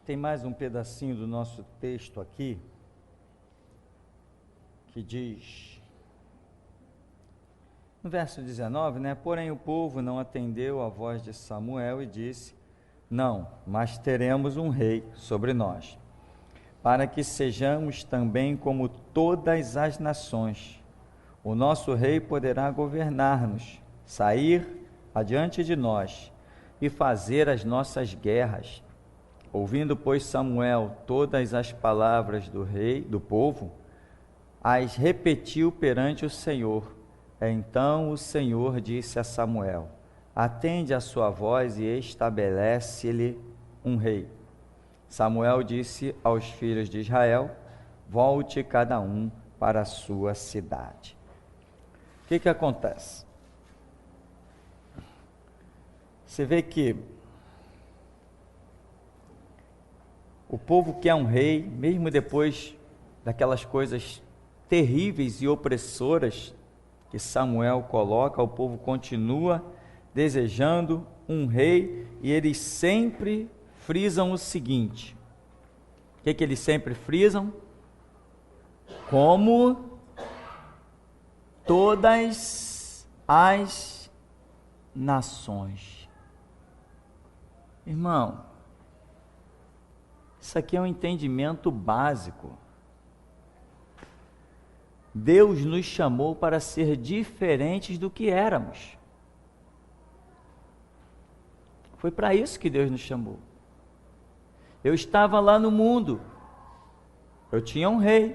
Tem mais um pedacinho do nosso texto aqui, que diz, no verso 19, porém o povo não atendeu à voz de Samuel e disse, não, mas teremos um rei sobre nós, para que sejamos também como todas as nações. O nosso rei poderá governar-nos, sair adiante de nós e fazer as nossas guerras. Ouvindo, pois, Samuel todas as palavras do rei, do povo, as repetiu perante o Senhor. Então o Senhor disse a Samuel, atende a sua voz e estabelece-lhe um rei. Samuel disse aos filhos de Israel, volte cada um para a sua cidade. O que acontece? Você vê que o povo quer um rei, mesmo depois daquelas coisas terríveis e opressoras que Samuel coloca, o povo continua desejando um rei, e eles sempre frisam o seguinte: o que eles sempre frisam? Como todas as nações. Irmão, isso aqui é um entendimento básico. Deus nos chamou para ser diferentes do que éramos. Foi para isso que Deus nos chamou. Eu estava lá no mundo, eu tinha um rei,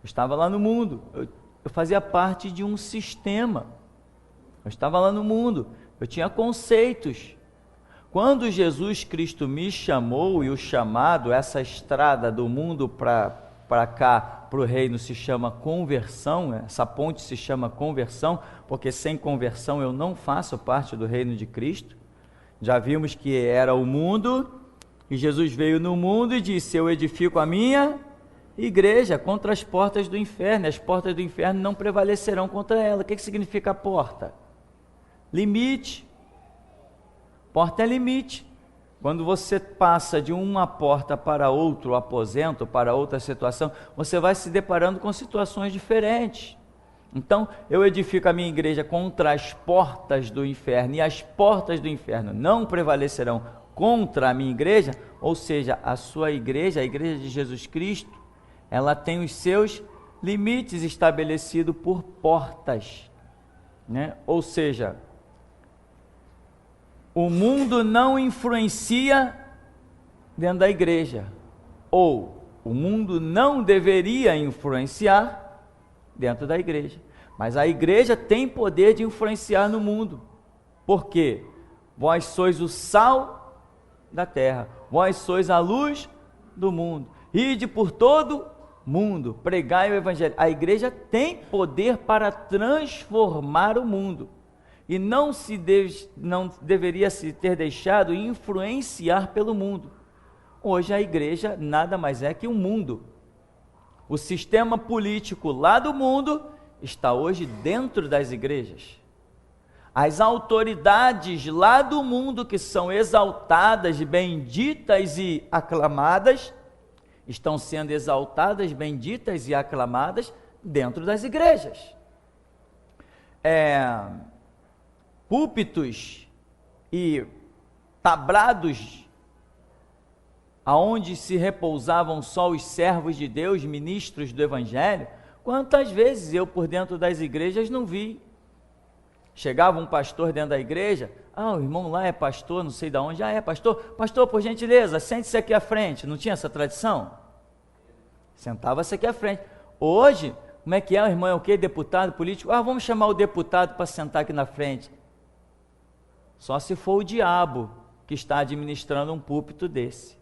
eu estava lá no mundo, eu fazia parte de um sistema, eu estava lá no mundo, eu tinha conceitos. Quando Jesus Cristo me chamou, e o chamado, essa estrada do mundo para cá, para o reino, se chama conversão, essa ponte se chama conversão, porque sem conversão eu não faço parte do reino de Cristo. Já vimos que era o mundo, e Jesus veio no mundo e disse, eu edifico a minha igreja contra as portas do inferno, as portas do inferno não prevalecerão contra ela. O que significa a porta? Limite. Porta é limite. Quando você passa de uma porta para outro aposento, para outra situação, você vai se deparando com situações diferentes. Então, eu edifico a minha igreja contra as portas do inferno, e as portas do inferno não prevalecerão contra a minha igreja, ou seja, a sua igreja, a igreja de Jesus Cristo, ela tem os seus limites estabelecidos por portas, Ou seja, o mundo não influencia dentro da igreja, ou o mundo não deveria influenciar dentro da igreja, mas a igreja tem poder de influenciar no mundo. Por quê? Vós sois o sal da terra, vós sois a luz do mundo, ide por todo mundo, pregai o evangelho. A igreja tem poder para transformar o mundo, e não deveria se ter deixado influenciar pelo mundo. Hoje a igreja nada mais é que um mundo. O sistema político lá do mundo está hoje dentro das igrejas. As autoridades lá do mundo, que são exaltadas, benditas e aclamadas, estão sendo exaltadas, benditas e aclamadas dentro das igrejas. Púlpitos e tabrados aonde se repousavam só os servos de Deus, ministros do evangelho, quantas vezes eu por dentro das igrejas não vi. Chegava um pastor dentro da igreja, o irmão lá é pastor, não sei de onde, é pastor, por gentileza, sente-se aqui à frente. Não tinha essa tradição? Sentava-se aqui à frente. Hoje, como é que é, o irmão é o quê? Deputado, político? Vamos chamar o deputado para sentar aqui na frente. Só se for o diabo que está administrando um púlpito desse.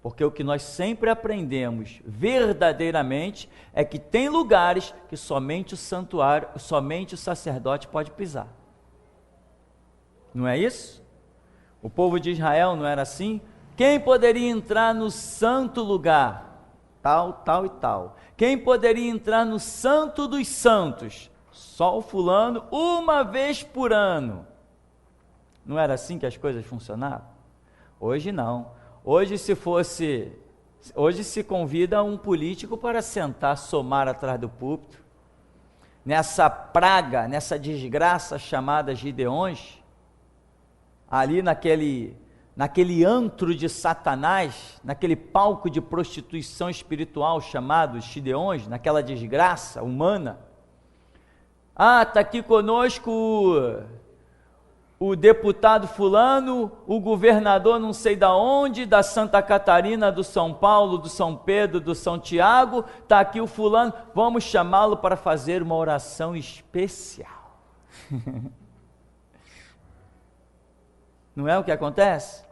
Porque o que nós sempre aprendemos verdadeiramente é que tem lugares que somente o santuário, somente o sacerdote pode pisar. Não é isso? O povo de Israel não era assim? Quem poderia entrar no santo lugar? Tal, tal e tal. Quem poderia entrar no santo dos santos? Só o fulano, uma vez por ano. Não era assim que as coisas funcionavam? Hoje não. Hoje se convida um político para sentar, somar atrás do púlpito, nessa praga, nessa desgraça chamada Gideões, ali naquele antro de Satanás, naquele palco de prostituição espiritual chamado Gideões, naquela desgraça humana. Está aqui conosco o deputado fulano, o governador não sei da onde, da Santa Catarina, do São Paulo, do São Pedro, do São Tiago, está aqui o fulano, vamos chamá-lo para fazer uma oração especial. Não é o que acontece?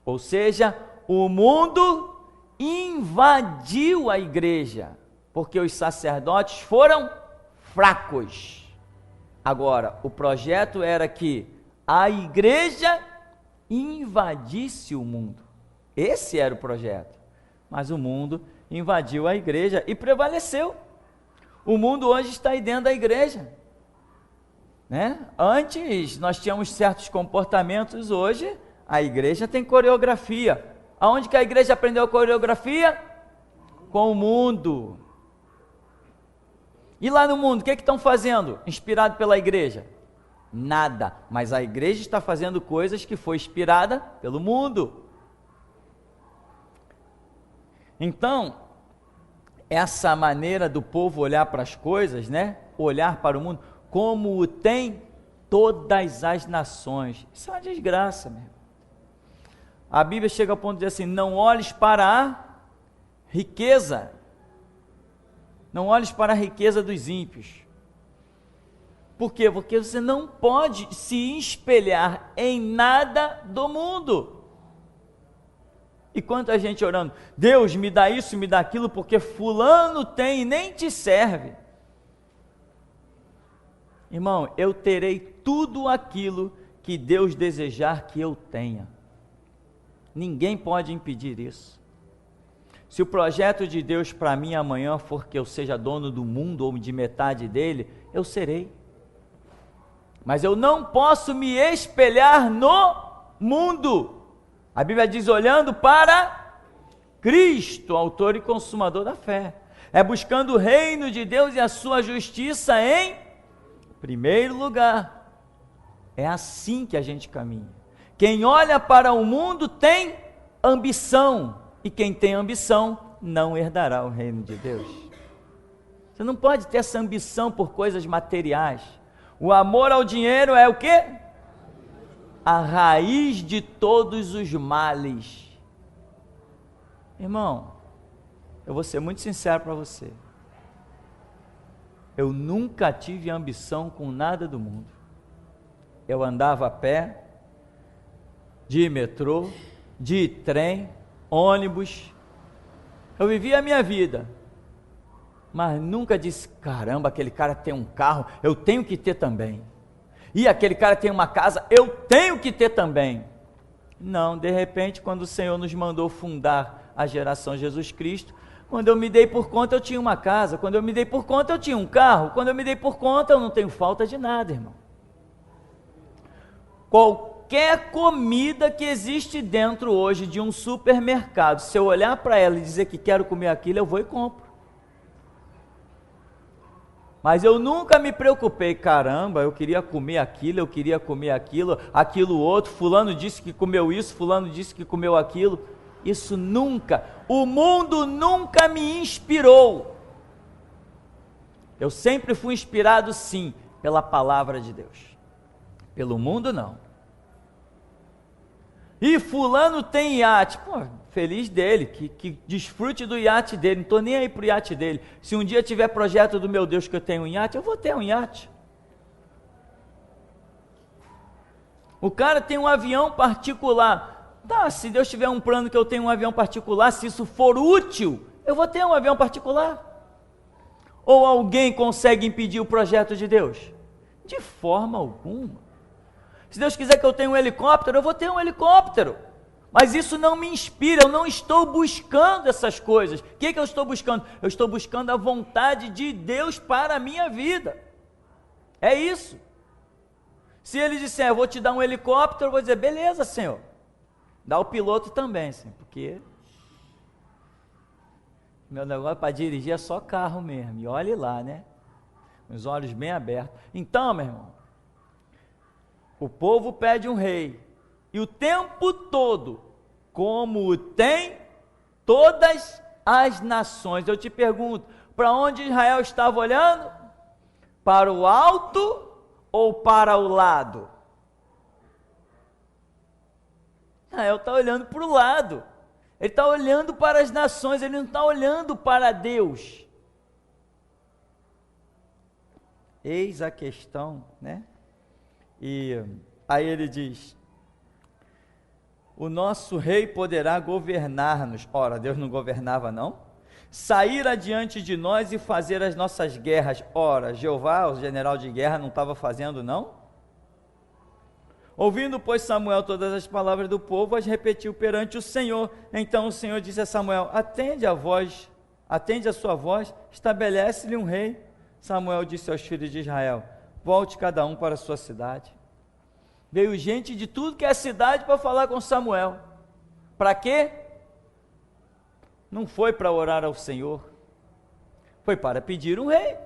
Ou seja, o mundo invadiu a igreja, porque os sacerdotes foram fracos. Agora, o projeto era que a igreja invadisse o mundo. Esse era o projeto. Mas o mundo invadiu a igreja e prevaleceu. O mundo hoje está aí dentro da igreja, né? Antes nós tínhamos certos comportamentos, hoje a igreja tem coreografia. Aonde que a igreja aprendeu a coreografia? Com o mundo. E lá no mundo, o que estão fazendo? Inspirado pela igreja? Nada, mas a igreja está fazendo coisas que foi inspirada pelo mundo. Então, essa maneira do povo olhar para as coisas, né? Olhar para o mundo, como o tem todas as nações. Isso é uma desgraça, meu. A Bíblia chega ao ponto de dizer assim: não olhes para a riqueza, não olhes para a riqueza dos ímpios. Por quê? Porque você não pode se espelhar em nada do mundo. E quanta gente orando, Deus me dá isso, me dá aquilo, porque fulano tem e nem te serve. Irmão, eu terei tudo aquilo que Deus desejar que eu tenha. Ninguém pode impedir isso. Se o projeto de Deus para mim amanhã for que eu seja dono do mundo ou de metade dele, eu serei. Mas eu não posso me espelhar no mundo. A Bíblia diz: olhando para Cristo, autor e consumador da fé. É buscando o reino de Deus e a sua justiça em primeiro lugar. É assim que a gente caminha. Quem olha para o mundo tem ambição, e quem tem ambição não herdará o reino de Deus. Você não pode ter essa ambição por coisas materiais. O amor ao dinheiro é o quê? A raiz de todos os males. Irmão, eu vou ser muito sincero para você. Eu nunca tive ambição com nada do mundo. Eu andava a pé, de metrô, de trem, ônibus. Eu vivia a minha vida. Mas nunca disse: caramba, aquele cara tem um carro, eu tenho que ter também. E aquele cara tem uma casa, eu tenho que ter também. Não, de repente, quando o Senhor nos mandou fundar a geração Jesus Cristo, quando eu me dei por conta, eu tinha uma casa. Quando eu me dei por conta, eu tinha um carro. Quando eu me dei por conta, eu não tenho falta de nada, irmão. Qualquer comida que existe dentro hoje de um supermercado, se eu olhar para ela e dizer que quero comer aquilo, eu vou e compro. Mas eu nunca me preocupei: caramba, eu queria comer aquilo, eu queria comer aquilo, aquilo outro, fulano disse que comeu isso, fulano disse que comeu aquilo. Isso nunca, o mundo nunca me inspirou. Eu sempre fui inspirado, sim, pela palavra de Deus. Pelo mundo, não. E fulano tem iate, pô, feliz dele, que desfrute do iate dele, não estou nem aí para o iate dele. Se um dia tiver projeto do meu Deus que eu tenho um iate, eu vou ter um iate. O cara tem um avião particular. Tá, se Deus tiver um plano que eu tenha um avião particular, se isso for útil, eu vou ter um avião particular. Ou alguém consegue impedir o projeto de Deus? De forma alguma. Se Deus quiser que eu tenha um helicóptero, eu vou ter um helicóptero. Mas isso não me inspira, eu não estou buscando essas coisas. O que eu estou buscando? Eu estou buscando a vontade de Deus para a minha vida. É isso. Se Ele disser: eu vou te dar um helicóptero, eu vou dizer: beleza, Senhor. Dá o piloto também, sim, porque meu negócio para dirigir é só carro mesmo, e olhe lá, né? Os olhos bem abertos. Então, meu irmão, o povo pede um rei, e o tempo todo, como tem todas as nações. Eu te pergunto, para onde Israel estava olhando? Para o alto ou para o lado? Israel está olhando para o lado, ele está olhando para as nações, ele não está olhando para Deus. Eis a questão, né? E aí ele diz: o nosso rei poderá governar-nos. Ora, Deus não governava não? Sair adiante de nós e fazer as nossas guerras. Ora, Jeová, o general de guerra, não estava fazendo não? Ouvindo, pois, Samuel todas as palavras do povo, as repetiu perante o Senhor. Então o Senhor disse a Samuel: atende a sua voz, estabelece-lhe um rei. Samuel disse aos filhos de Israel: volte cada um para a sua cidade. Veio gente de tudo que é cidade para falar com Samuel. Para quê? Não foi para orar ao Senhor, foi para pedir um rei.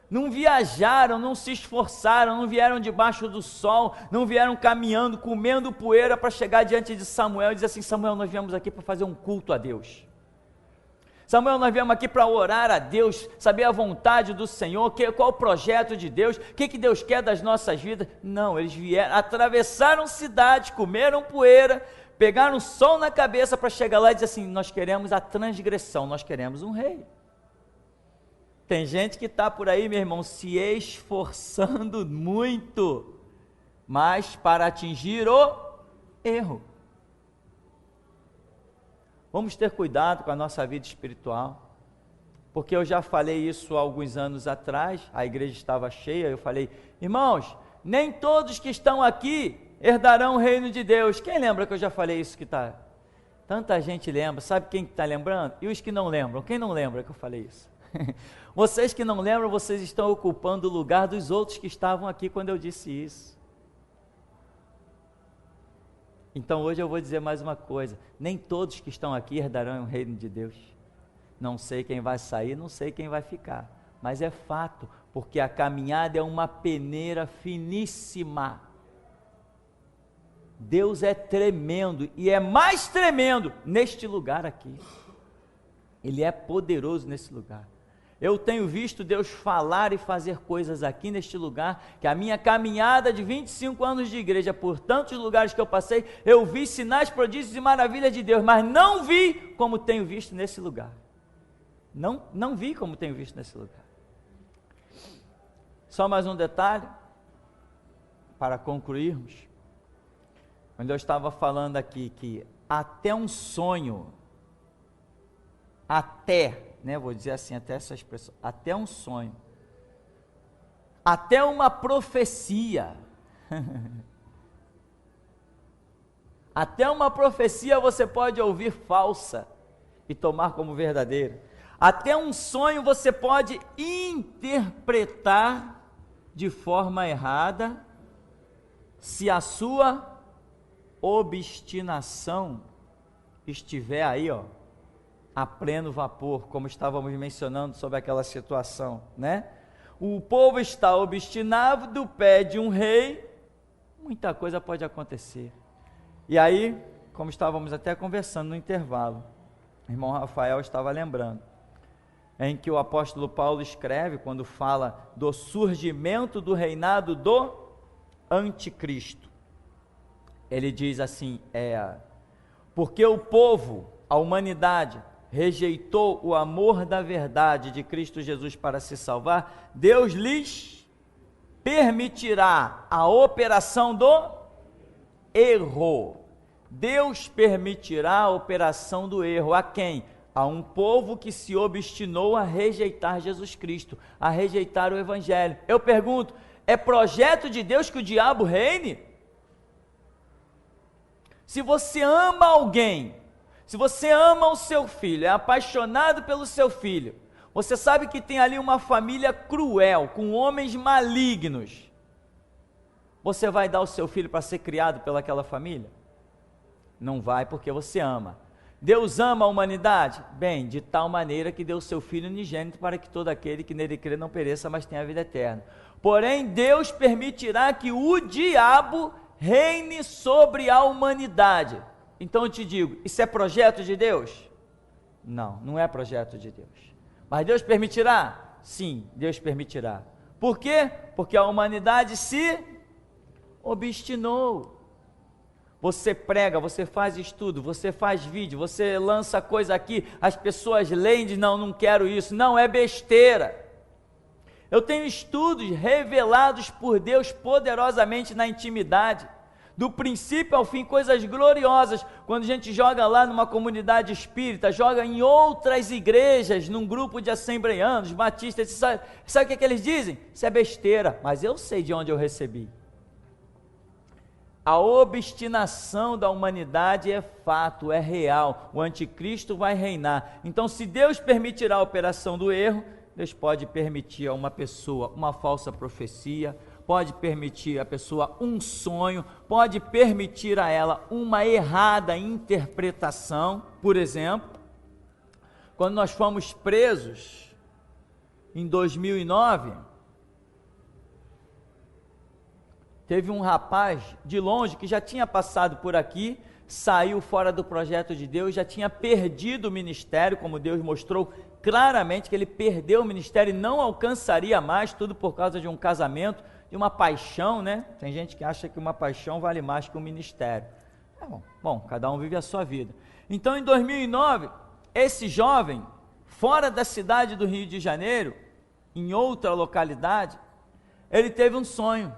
Não viajaram, não se esforçaram, não vieram debaixo do sol, não vieram caminhando, comendo poeira para chegar diante de Samuel e dizer assim: Samuel, nós viemos aqui para fazer um culto a Deus. Samuel, nós viemos aqui para orar a Deus, saber a vontade do Senhor, qual o projeto de Deus, o que Deus quer das nossas vidas. Não, eles vieram, atravessaram cidades, comeram poeira, pegaram sol na cabeça para chegar lá e dizer assim: nós queremos a transgressão, nós queremos um rei. Tem gente que está por aí, meu irmão, se esforçando muito, mas para atingir o erro. Vamos ter cuidado com a nossa vida espiritual, porque eu já falei isso há alguns anos atrás, a igreja estava cheia, eu falei: irmãos, nem todos que estão aqui herdarão o reino de Deus. Quem lembra que eu já falei isso que está? Tanta gente lembra, sabe quem está lembrando? E os que não lembram? Quem não lembra que eu falei isso? Vocês que não lembram, vocês estão ocupando o lugar dos outros que estavam aqui quando eu disse isso. Então hoje eu vou dizer mais uma coisa: nem todos que estão aqui herdarão o reino de Deus. Não sei quem vai sair, não sei quem vai ficar, mas é fato, porque a caminhada é uma peneira finíssima. Deus é tremendo, e é mais tremendo neste lugar aqui. Ele é poderoso nesse lugar. Eu tenho visto Deus falar e fazer coisas aqui neste lugar, que a minha caminhada de 25 anos de igreja, por tantos lugares que eu passei, eu vi sinais, prodígios e maravilhas de Deus, mas não vi como tenho visto nesse lugar. Não vi como tenho visto nesse lugar. Só mais um detalhe, para concluirmos. Quando eu estava falando aqui que até um sonho, vou dizer assim, até essa expressão, até um sonho, até uma profecia, até uma profecia você pode ouvir falsa e tomar como verdadeira. Até um sonho você pode interpretar de forma errada, se a sua obstinação estiver aí, a pleno vapor, como estávamos mencionando sobre aquela situação, né? O povo está obstinado, pede um rei, muita coisa pode acontecer. E aí, como estávamos até conversando no intervalo, o irmão Rafael estava lembrando, em que o apóstolo Paulo escreve, quando fala do surgimento do reinado do anticristo. Ele diz assim, porque o povo, a humanidade, rejeitou o amor da verdade de Cristo Jesus para se salvar, Deus lhes permitirá a operação do erro. Deus permitirá a operação do erro a quem? A um povo que se obstinou a rejeitar Jesus Cristo, a rejeitar o Evangelho. Eu pergunto, é projeto de Deus que o diabo reine? Se você ama alguém, se você ama o seu filho, é apaixonado pelo seu filho, você sabe que tem ali uma família cruel, com homens malignos, você vai dar o seu filho para ser criado pelaquela família? Não vai porque você ama. Deus ama a humanidade? Bem, de tal maneira que deu o seu Filho unigênito para que todo aquele que nele crê não pereça, mas tenha a vida eterna. Porém, Deus permitirá que o diabo reine sobre a humanidade. Então eu te digo, isso é projeto de Deus? Não, não é projeto de Deus. Mas Deus permitirá? Sim, Deus permitirá. Por quê? Porque a humanidade se obstinou. Você prega, você faz estudo, você faz vídeo, você lança coisa aqui, as pessoas leem e dizem, não quero isso. Não, é besteira. Eu tenho estudos revelados por Deus poderosamente na intimidade, do princípio ao fim, coisas gloriosas. Quando a gente joga lá numa comunidade espírita, joga em outras igrejas, num grupo de assembleianos, batistas, sabe o que eles dizem? Isso é besteira, mas eu sei de onde eu recebi. A obstinação da humanidade é fato, é real, o anticristo vai reinar. Então, se Deus permitirá a operação do erro, Deus pode permitir a uma pessoa uma falsa profecia, pode permitir a pessoa um sonho, pode permitir a ela uma errada interpretação. Por exemplo, quando nós fomos presos em 2009, teve um rapaz de longe que já tinha passado por aqui, saiu fora do projeto de Deus, já tinha perdido o ministério, como Deus mostrou claramente que ele perdeu o ministério e não alcançaria mais, tudo por causa de um casamento, de uma paixão, né? Tem gente que acha que uma paixão vale mais que um ministério. Bom, cada um vive a sua vida. Então, em 2009, esse jovem, fora da cidade do Rio de Janeiro, em outra localidade, ele teve um sonho.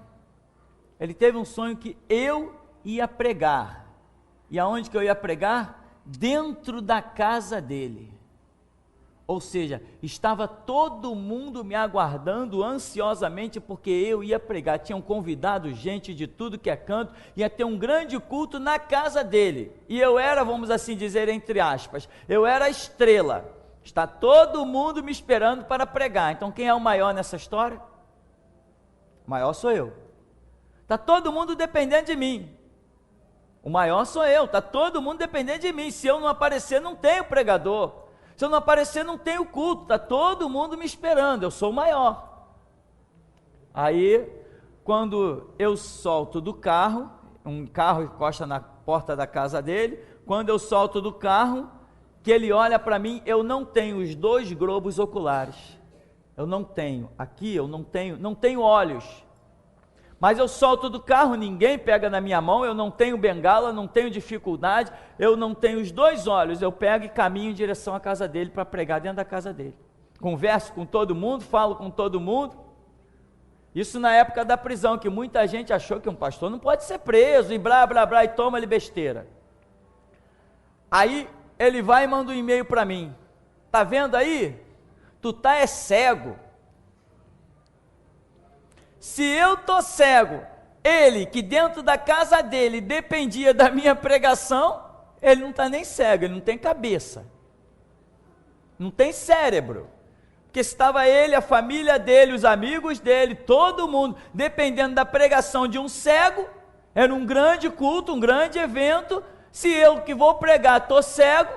Ele teve um sonho que eu ia pregar. E aonde que eu ia pregar? Dentro da casa dele. Ou seja, estava todo mundo me aguardando ansiosamente porque eu ia pregar. Tinham convidado gente de tudo que é canto, ia ter um grande culto na casa dele. E eu era, vamos assim dizer, entre aspas, eu era a estrela. Está todo mundo me esperando para pregar. Então quem é o maior nessa história? O maior sou eu. Está todo mundo dependendo de mim. O maior sou eu, está todo mundo dependendo de mim. Se eu não aparecer, não tem o pregador. Se eu não aparecer, não tem o culto. Está todo mundo me esperando, eu sou o maior. Aí, quando eu solto do carro, um carro encosta na porta da casa dele, quando eu solto do carro, que ele olha para mim, eu não tenho os 2 globos oculares. Eu não tenho, aqui eu não tenho olhos. Mas eu solto do carro, ninguém pega na minha mão, eu não tenho bengala, não tenho dificuldade, eu não tenho os 2 olhos, eu pego e caminho em direção à casa dele para pregar dentro da casa dele. Converso com todo mundo, falo com todo mundo. Isso na época da prisão, que muita gente achou que um pastor não pode ser preso, e blá, blá, blá, e toma-lhe besteira. Aí ele vai e manda um e-mail para mim. Tá vendo aí? Tu tá cego. Se eu tô cego, ele que dentro da casa dele dependia da minha pregação, ele não está nem cego, ele não tem cabeça, não tem cérebro, porque estava ele, a família dele, os amigos dele, todo mundo, dependendo da pregação de um cego, era um grande culto, um grande evento. Se eu que vou pregar estou cego,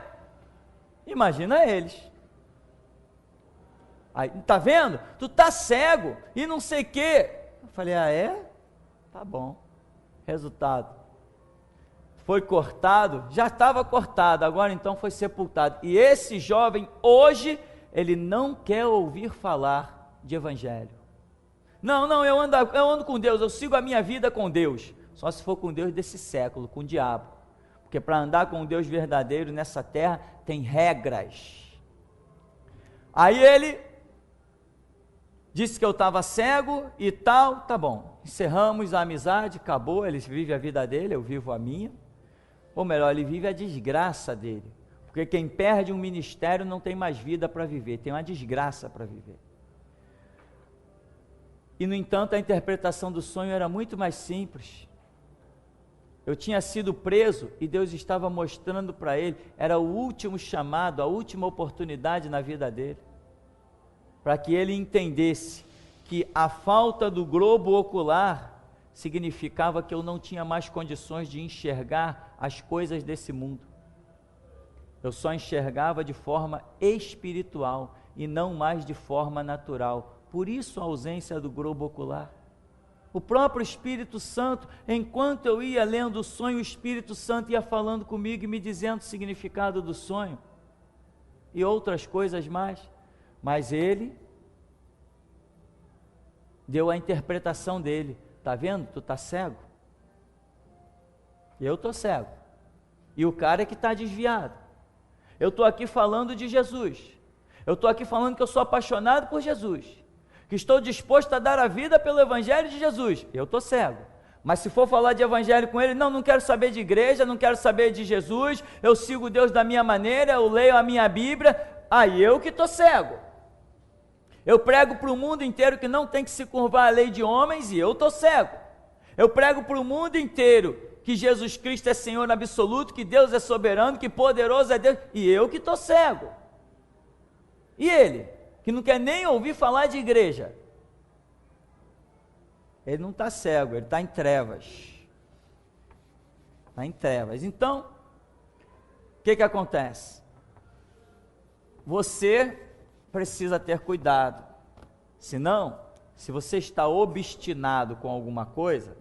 imagina eles. Aí, tá vendo? Tu tá cego e não sei o quê. Eu falei, é? Tá bom. Resultado, foi cortado, já estava cortado, agora então foi sepultado. E esse jovem, hoje, ele não quer ouvir falar de evangelho. Não, eu ando com Deus, eu sigo a minha vida com Deus. Só se for com Deus desse século, com o diabo. Porque para andar com o Deus verdadeiro nessa terra, tem regras. Aí ele disse que eu estava cego e tal, tá bom, encerramos a amizade, acabou, ele vive a vida dele, eu vivo a minha, ou melhor, ele vive a desgraça dele, porque quem perde um ministério não tem mais vida para viver, tem uma desgraça para viver. E no entanto a interpretação do sonho era muito mais simples. Eu tinha sido preso e Deus estava mostrando para ele, era o último chamado, a última oportunidade na vida dele, para que ele entendesse que a falta do globo ocular significava que eu não tinha mais condições de enxergar as coisas desse mundo. Eu só enxergava de forma espiritual e não mais de forma natural. Por isso a ausência do globo ocular. O próprio Espírito Santo, enquanto eu ia lendo o sonho, o Espírito Santo ia falando comigo e me dizendo o significado do sonho e outras coisas mais. Mas ele deu a interpretação dele. Está vendo? Tu está cego? Eu estou cego. E o cara é que está desviado. Eu estou aqui falando de Jesus. Eu estou aqui falando que eu sou apaixonado por Jesus, que estou disposto a dar a vida pelo Evangelho de Jesus. Eu estou cego. Mas se for falar de Evangelho com ele, não quero saber de igreja, não quero saber de Jesus, eu sigo Deus da minha maneira, eu leio a minha Bíblia, aí eu que estou cego. Eu prego para o mundo inteiro que não tem que se curvar à lei de homens e eu estou cego. Eu prego para o mundo inteiro que Jesus Cristo é Senhor absoluto, que Deus é soberano, que poderoso é Deus, e eu que estou cego. E ele, que não quer nem ouvir falar de igreja, ele não está cego, ele está em trevas. Está em trevas. Então, o que acontece? Você precisa ter cuidado, senão, se você está obstinado com alguma coisa,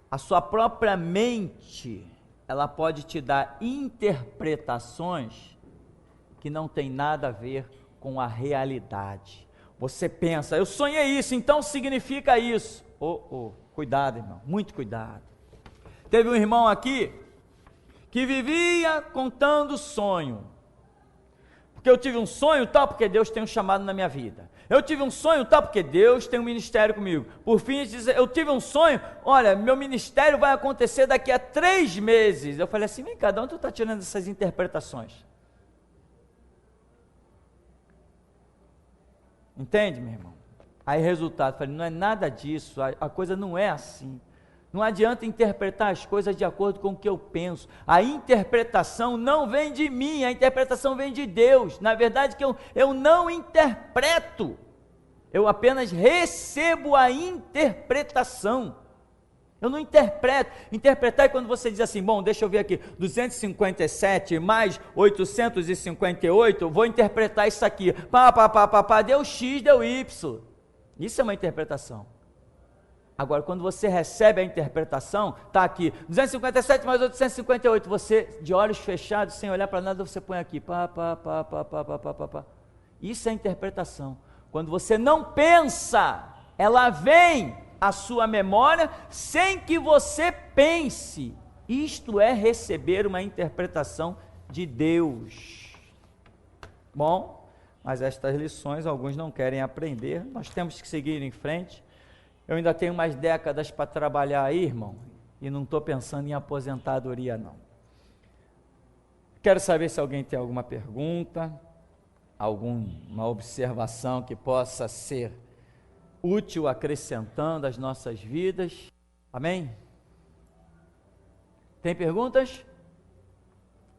a sua própria mente, ela pode te dar interpretações que não tem nada a ver com a realidade. Você pensa, eu sonhei isso, então significa isso. Cuidado, irmão, muito cuidado. Teve um irmão aqui que vivia contando sonho. Porque eu tive um sonho tal, porque Deus tem um chamado na minha vida. Eu tive um sonho tal, porque Deus tem um ministério comigo. Por fim, eu tive um sonho, olha, meu ministério vai acontecer daqui a 3 meses. Eu falei assim, vem cá, de onde tu está tirando essas interpretações? Entende, meu irmão? Aí resultado, falei, não é nada disso, a coisa não é assim. Não adianta interpretar as coisas de acordo com o que eu penso. A interpretação não vem de mim, a interpretação vem de Deus. Na verdade, que eu não interpreto, eu apenas recebo a interpretação. Eu não interpreto. Interpretar é quando você diz assim, bom, deixa eu ver aqui, 257 mais 858, vou interpretar isso aqui. Deu X, deu Y. Isso é uma interpretação. Agora, quando você recebe a interpretação, está aqui, 257 mais 858, você, de olhos fechados, sem olhar para nada, você põe aqui, Isso é interpretação. Quando você não pensa, ela vem à sua memória, sem que você pense. Isto é receber uma interpretação de Deus. Bom, mas estas lições, alguns não querem aprender, nós temos que seguir em frente. Eu ainda tenho mais décadas para trabalhar aí, irmão, e não estou pensando em aposentadoria, não. Quero saber se alguém tem alguma pergunta, alguma observação que possa ser útil, acrescentando às nossas vidas. Amém? Tem perguntas?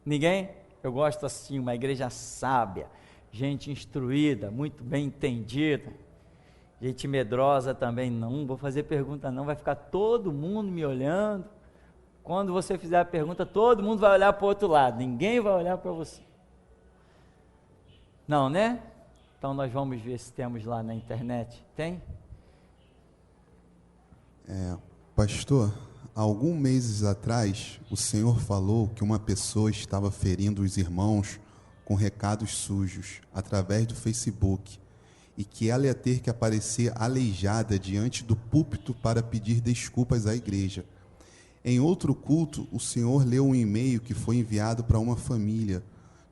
Ninguém? Eu gosto assim, uma igreja sábia, gente instruída, muito bem entendida. Gente medrosa também, não vou fazer pergunta não, vai ficar todo mundo me olhando. Quando você fizer a pergunta, todo mundo vai olhar para o outro lado, ninguém vai olhar para você. Não, né? Então nós vamos ver se temos lá na internet. Tem? Pastor, há alguns meses atrás, o senhor falou que uma pessoa estava ferindo os irmãos com recados sujos, através do Facebook, e que ela ia ter que aparecer aleijada diante do púlpito para pedir desculpas à igreja. Em outro culto, o senhor leu um e-mail que foi enviado para uma família.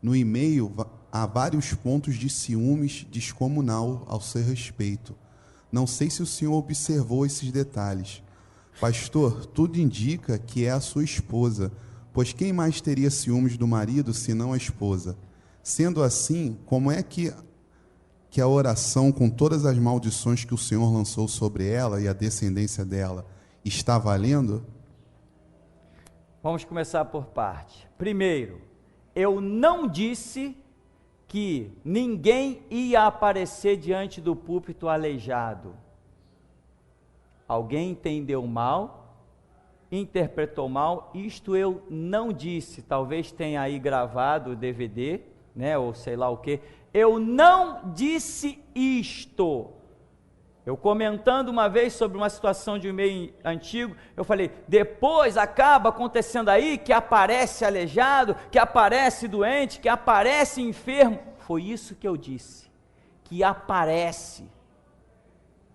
No e-mail, há vários pontos de ciúmes descomunal ao seu respeito. Não sei se o senhor observou esses detalhes. Pastor, tudo indica que é a sua esposa, pois quem mais teria ciúmes do marido senão a esposa? Sendo assim, como é que a oração, com todas as maldições que o Senhor lançou sobre ela e a descendência dela, está valendo? Vamos começar por parte. Primeiro, eu não disse que ninguém ia aparecer diante do púlpito aleijado. Alguém entendeu mal, interpretou mal, isto eu não disse. Talvez tenha aí gravado o DVD, né, ou sei lá o que. Eu não disse isto. Eu comentando uma vez sobre uma situação de um e-mail antigo, eu falei, depois acaba acontecendo aí que aparece aleijado, que aparece doente, que aparece enfermo. Foi isso que eu disse, que aparece.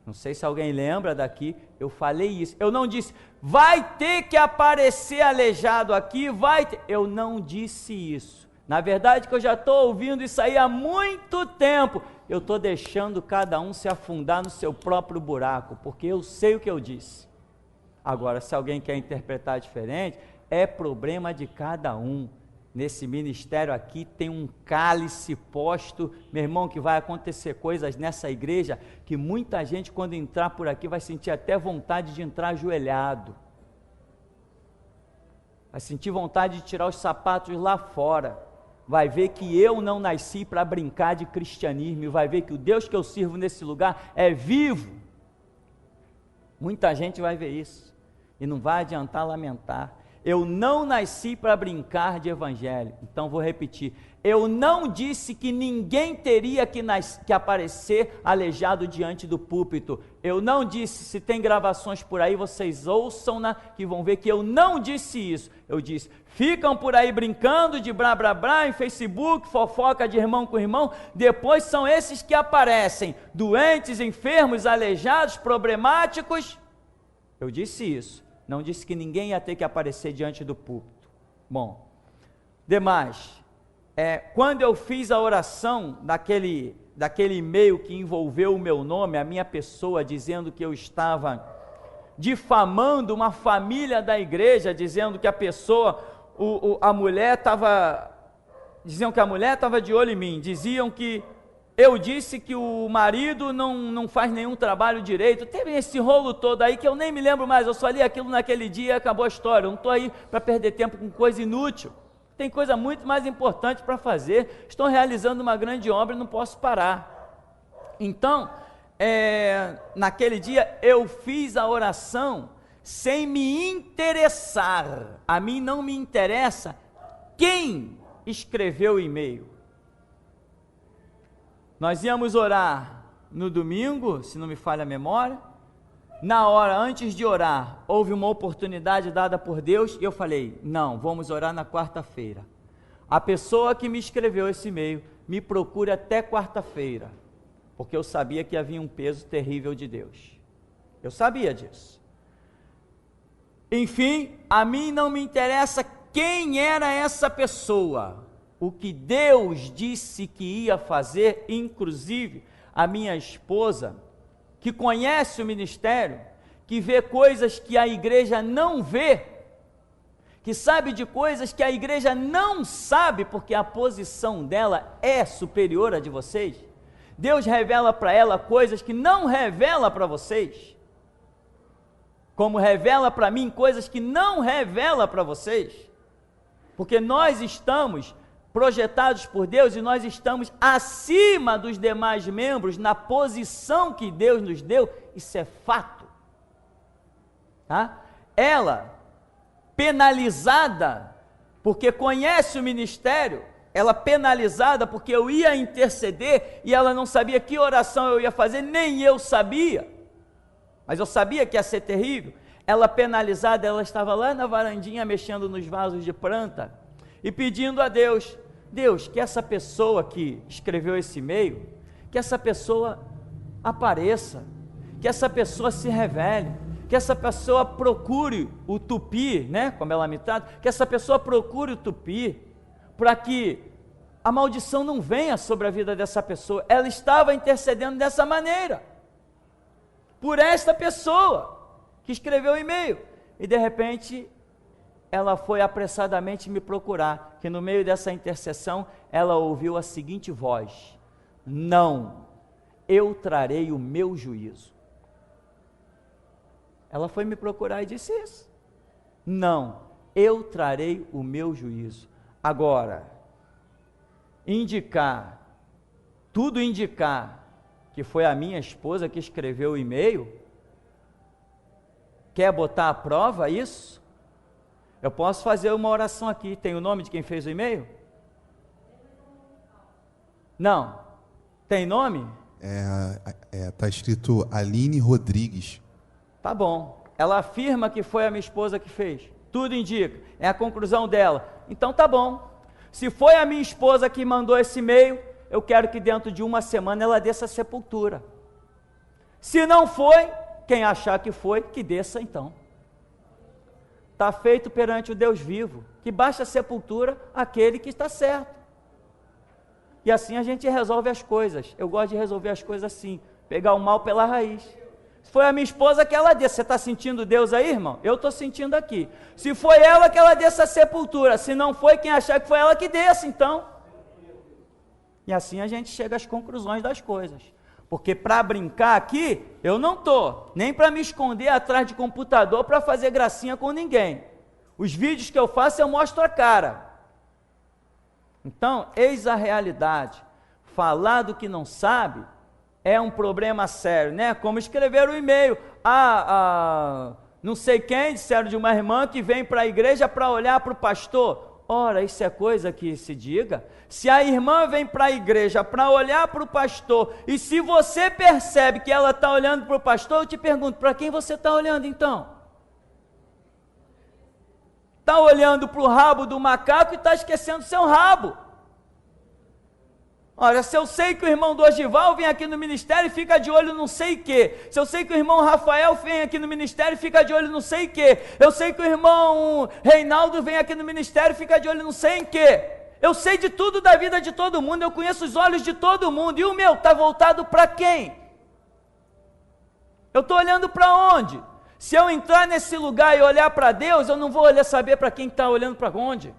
Não sei se alguém lembra daqui, eu falei isso. Eu não disse, vai ter que aparecer aleijado aqui, vai ter. Eu não disse isso. Na verdade que eu já estou ouvindo isso aí há muito tempo. Eu estou deixando cada um se afundar no seu próprio buraco, porque eu sei o que eu disse. Agora, se alguém quer interpretar diferente, é problema de cada um. Nesse ministério aqui tem um cálice posto, meu irmão, que vai acontecer coisas nessa igreja, que muita gente quando entrar por aqui vai sentir até vontade de entrar ajoelhado. Vai sentir vontade de tirar os sapatos lá fora. Vai ver que eu não nasci para brincar de cristianismo, e vai ver que o Deus que eu sirvo nesse lugar é vivo. Muita gente vai ver isso, e não vai adiantar lamentar. Eu não nasci para brincar de evangelho. Então vou repetir, eu não disse que ninguém teria que aparecer aleijado diante do púlpito. Eu não disse, se tem gravações por aí, vocês ouçam, que vão ver que eu não disse isso. Eu disse, ficam por aí brincando de blá blá blá em Facebook, fofoca de irmão com irmão, depois são esses que aparecem, doentes, enfermos, aleijados, problemáticos. Eu disse isso. Não disse que ninguém ia ter que aparecer diante do púlpito. Bom, demais, quando eu fiz a oração daquele e-mail que envolveu o meu nome, a minha pessoa, dizendo que eu estava difamando uma família da igreja, dizendo que a pessoa, a mulher estava, diziam que a mulher estava de olho em mim, diziam que eu disse que o marido não faz nenhum trabalho direito, teve esse rolo todo aí que eu nem me lembro mais, eu só li aquilo naquele dia e acabou a história. Eu não estou aí para perder tempo com coisa inútil, tem coisa muito mais importante para fazer, estou realizando uma grande obra e não posso parar. Então, naquele dia eu fiz a oração sem me interessar, a mim não me interessa quem escreveu o e-mail. Nós íamos orar no domingo, se não me falha a memória. Na hora, antes de orar, houve uma oportunidade dada por Deus e eu falei, não, vamos orar na quarta-feira. A pessoa que me escreveu esse e-mail me procura até quarta-feira, porque eu sabia que havia um peso terrível de Deus. Eu sabia disso. Enfim, a mim não me interessa quem era essa pessoa. O que Deus disse que ia fazer, inclusive a minha esposa, que conhece o ministério, que vê coisas que a igreja não vê, que sabe de coisas que a igreja não sabe, porque a posição dela é superior à de vocês. Deus revela para ela coisas que não revela para vocês, como revela para mim coisas que não revela para vocês, porque nós estamos projetados por Deus e nós estamos acima dos demais membros na posição que Deus nos deu, isso é fato. Tá? Ela, penalizada, porque conhece o ministério, ela penalizada porque eu ia interceder e ela não sabia que oração eu ia fazer, nem eu sabia, mas eu sabia que ia ser terrível. Ela penalizada, ela estava lá na varandinha mexendo nos vasos de planta e pedindo a Deus, que essa pessoa que escreveu esse e-mail, que essa pessoa apareça, que essa pessoa se revele, que essa pessoa procure o tupi, né, como ela me trata, que essa pessoa procure o tupi, para que a maldição não venha sobre a vida dessa pessoa. Ela estava intercedendo dessa maneira, por esta pessoa que escreveu o e-mail, e de repente ela foi apressadamente me procurar, que no meio dessa intercessão, ela ouviu a seguinte voz: não, eu trarei o meu juízo. Ela foi me procurar e disse isso. Não, eu trarei o meu juízo. Agora, tudo indicar que foi a minha esposa que escreveu o e-mail, Quer botar à prova isso? Eu posso fazer uma oração aqui. Tem o nome de quem fez o e-mail? Não. Tem nome? Tá escrito Aline Rodrigues. Tá bom. Ela afirma que foi a minha esposa que fez. Tudo indica. É a conclusão dela. Então tá bom. Se foi a minha esposa que mandou esse e-mail, eu quero que dentro de uma semana ela desça a sepultura. Se não foi, quem achar que foi, que desça então. Está feito perante o Deus vivo, que baixa a sepultura aquele que está certo. E assim a gente resolve as coisas. Eu gosto de resolver as coisas assim, pegar o mal pela raiz. Se foi a minha esposa que ela desça, você está sentindo Deus aí, irmão? Eu estou sentindo aqui. Se foi ela que ela desça a sepultura, se não foi, quem achar que foi ela que desça, então. E assim a gente chega às conclusões das coisas. Porque para brincar aqui, eu não estou, nem para me esconder atrás de computador para fazer gracinha com ninguém. Os vídeos que eu faço, eu mostro a cara. Então, eis a realidade. Falar do que não sabe é um problema sério, né? Como escrever um e-mail. Não sei quem, disseram de uma irmã que vem para a igreja para olhar para o pastor. Ora, isso é coisa que se diga? Se a irmã vem para a igreja para olhar para o pastor, e se você percebe que ela está olhando para o pastor, eu te pergunto, para quem você está olhando então? Está olhando para o rabo do macaco e está esquecendo seu rabo. Olha, se eu sei que o irmão Dorival vem aqui no ministério e fica de olho não sei o quê. Se eu sei que o irmão Rafael vem aqui no ministério e fica de olho não sei o quê. Eu sei que o irmão Reinaldo vem aqui no ministério e fica de olho não sei em quê. Eu sei de tudo da vida de todo mundo, eu conheço os olhos de todo mundo. E o meu está voltado para quem? Eu estou olhando para onde? Se eu entrar nesse lugar e olhar para Deus, eu não vou saber para quem está olhando para onde.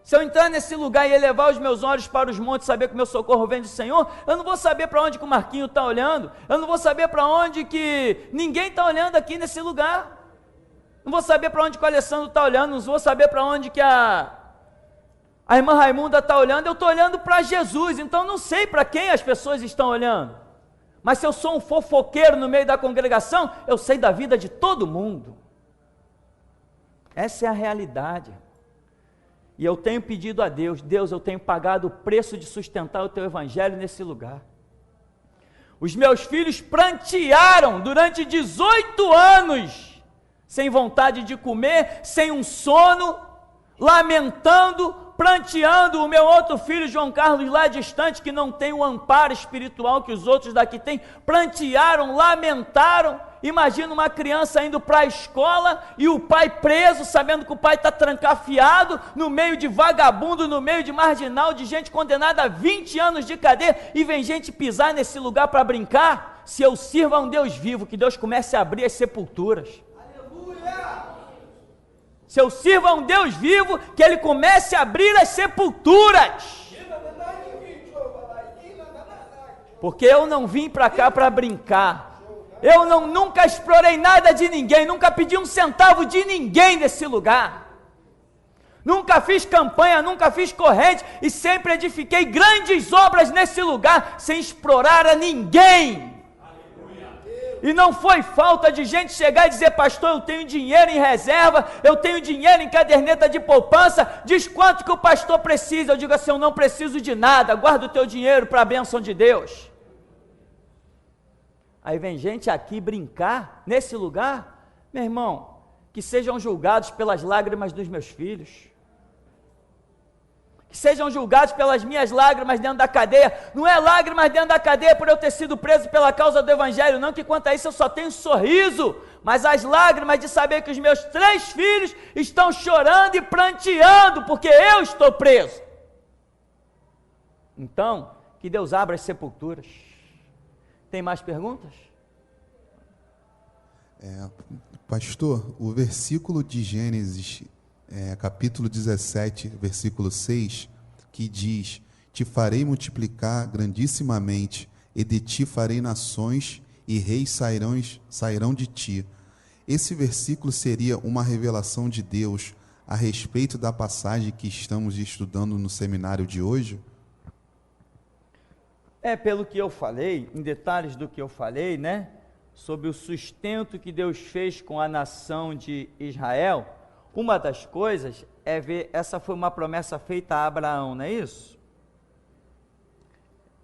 Se eu entrar nesse lugar e elevar os meus olhos para os montes, saber que o meu socorro vem do Senhor, eu não vou saber para onde que o Marquinho está olhando, eu não vou saber para onde que ninguém está olhando aqui nesse lugar, não vou saber para onde que o Alessandro está olhando, não vou saber para onde que a irmã Raimunda está olhando, eu estou olhando para Jesus, então não sei para quem as pessoas estão olhando, mas se eu sou um fofoqueiro no meio da congregação, eu sei da vida de todo mundo. Essa é a realidade. E eu tenho pedido a Deus, Deus, eu tenho pagado o preço de sustentar o teu evangelho nesse lugar. Os meus filhos prantearam durante 18 anos, sem vontade de comer, sem um sono, lamentando, pranteando. O meu outro filho, João Carlos, lá distante, que não tem o amparo espiritual que os outros daqui têm, prantearam, lamentaram. Imagina uma criança indo para a escola e o pai preso, sabendo que o pai está trancafiado, no meio de vagabundo, no meio de marginal, de gente condenada a 20 anos de cadeia, e vem gente pisar nesse lugar para brincar. Se eu sirvo a um Deus vivo, que Deus comece a abrir as sepulturas. Aleluia! Se eu sirvo a um Deus vivo, que Ele comece a abrir as sepulturas. Porque eu não vim para cá para brincar. Eu nunca explorei nada de ninguém, nunca pedi um centavo de ninguém nesse lugar. Nunca fiz campanha, nunca fiz corrente e sempre edifiquei grandes obras nesse lugar, sem explorar a ninguém. E não foi falta de gente chegar e dizer, pastor, eu tenho dinheiro em reserva, eu tenho dinheiro em caderneta de poupança, diz quanto que o pastor precisa. Eu digo assim, eu não preciso de nada, guarda o teu dinheiro para a bênção de Deus. Aí vem gente aqui brincar nesse lugar, meu irmão, que sejam julgados pelas lágrimas dos meus filhos, que sejam julgados pelas minhas lágrimas dentro da cadeia. Não é lágrimas dentro da cadeia por eu ter sido preso pela causa do evangelho, não, que quanto a isso eu só tenho sorriso, mas as lágrimas de saber que os meus 3 filhos estão chorando e pranteando, porque eu estou preso. Então, que Deus abra as sepulturas. Tem mais perguntas? Pastor, o versículo de Gênesis, capítulo 17, versículo 6, que diz, te farei multiplicar grandissimamente, e de ti farei nações, e reis sairão de ti. Esse versículo seria uma revelação de Deus a respeito da passagem que estamos estudando no seminário de hoje? Pelo que eu falei, em detalhes do que eu falei, né? sobre o sustento que Deus fez com a nação de Israel, uma das coisas é ver, essa foi uma promessa feita a Abraão, não é isso?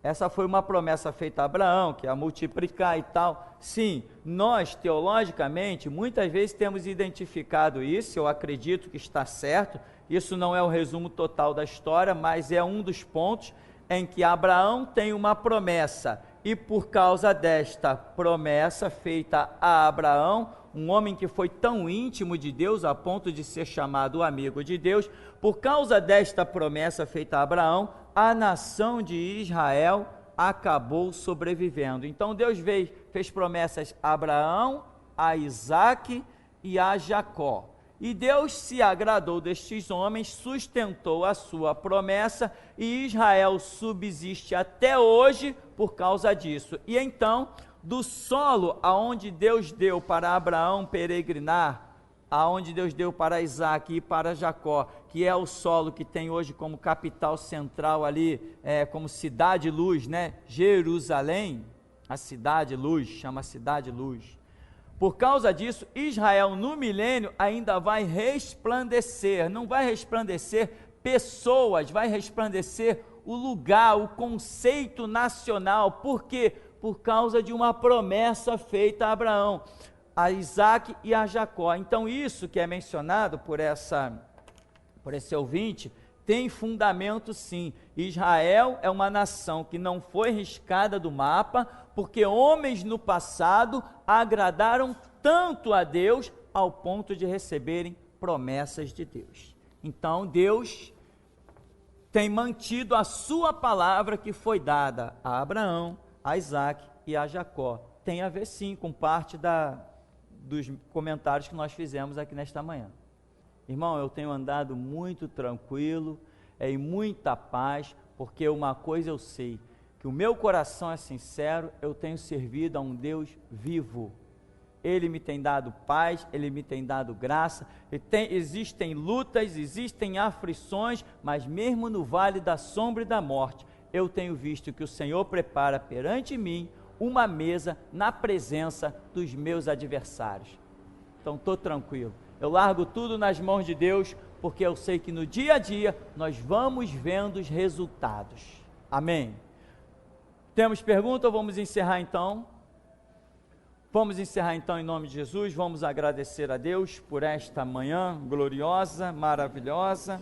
Essa foi uma promessa feita a Abraão, que ia multiplicar e tal. Sim, nós, teologicamente, muitas vezes temos identificado isso, eu acredito que está certo, isso não é o resumo total da história, mas é um dos pontos em que Abraão tem uma promessa, e por causa desta promessa feita a Abraão, um homem que foi tão íntimo de Deus, a ponto de ser chamado amigo de Deus, por causa desta promessa feita a Abraão, a nação de Israel acabou sobrevivendo. Então Deus fez promessas a Abraão, a Isaque e a Jacó. E Deus se agradou destes homens, sustentou a sua promessa, e Israel subsiste até hoje por causa disso. E então, do solo aonde Deus deu para Abraão peregrinar, aonde Deus deu para Isaque e para Jacó, que é o solo que tem hoje como capital central ali, como cidade-luz, né? Jerusalém, a cidade-luz, chama cidade-luz. Por causa disso, Israel no milênio ainda vai resplandecer, não vai resplandecer pessoas, vai resplandecer o lugar, o conceito nacional. Por quê? Por causa de uma promessa feita a Abraão, a Isaque e a Jacó. Então isso que é mencionado por esse ouvinte, tem fundamento sim. Israel é uma nação que não foi riscada do mapa, porque homens no passado agradaram tanto a Deus, ao ponto de receberem promessas de Deus. Então Deus tem mantido a sua palavra que foi dada a Abraão, a Isaque e a Jacó. Tem a ver sim com parte dos comentários que nós fizemos aqui nesta manhã. Irmão, eu tenho andado muito tranquilo, em muita paz, porque uma coisa eu sei, que o meu coração é sincero, eu tenho servido a um Deus vivo. Ele me tem dado paz, Ele me tem dado graça, existem lutas, existem aflições, mas mesmo no vale da sombra e da morte, eu tenho visto que o Senhor prepara perante mim uma mesa na presença dos meus adversários. Então estou tranquilo. Eu largo tudo nas mãos de Deus, porque eu sei que no dia a dia nós vamos vendo os resultados. Amém? Temos pergunta ou vamos encerrar então? Vamos encerrar então em nome de Jesus, vamos agradecer a Deus por esta manhã gloriosa, maravilhosa.